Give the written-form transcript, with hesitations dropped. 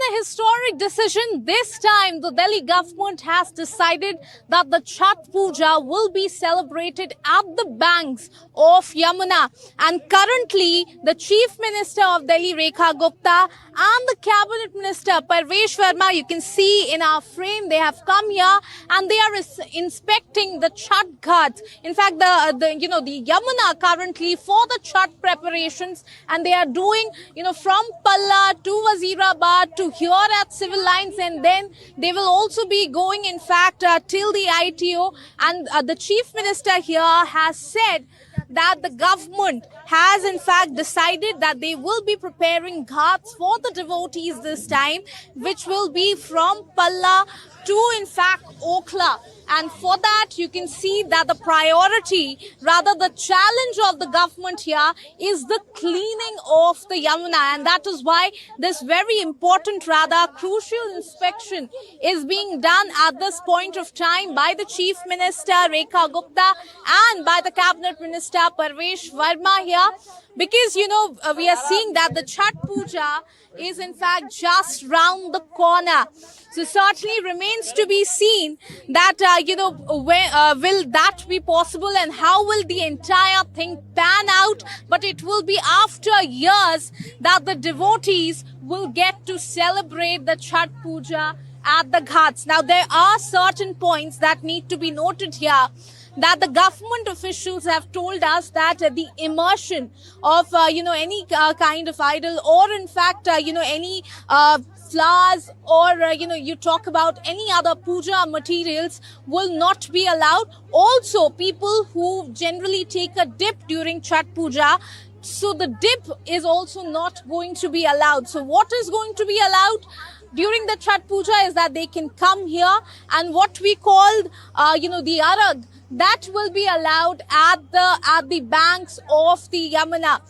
a historic decision. This time, the Delhi government has decided that the Chhath Puja will be celebrated at the banks of Yamuna. And currently, the Chief Minister of Delhi, Rekha Gupta, and the Cabinet Minister, Parvesh Verma, you can see in our frame, they have come here and they are inspecting the Chhath Ghats. In fact, the Yamuna currently for the Chhath preparations, and they are doing, from Palla to Wazirabad to here at Civil Lines, and then they will also be going, in fact, till the ITO. And the Chief Minister here has said that the government has in fact decided that they will be preparing ghats for the devotees this time, which will be from Palla to in fact Okhla. And for that, you can see that the priority, rather the challenge of the government here is the cleaning of the Yamuna. And that is why this very important, rather crucial inspection is being done at this point of time by the Chief Minister, Rekha Gupta, and by the Cabinet Minister, Parvesh Verma here. Because, we are seeing that the Chhath Puja is in fact just round the corner. So certainly remains to be seen that, will that be possible and how will the entire thing pan out. But it will be after years that the devotees will get to celebrate the Chhath Puja at the Ghats. Now, there are certain points that need to be noted here, that the government officials have told us that the immersion of, any kind of idol, or in fact, any flowers, or, you talk about any other puja materials will not be allowed. Also, people who generally take a dip during Chhath Puja, so the dip is also not going to be allowed. So what is going to be allowed during the Chhath Puja is that they can come here, and what we called, the arag, that will be allowed at the banks of the Yamuna.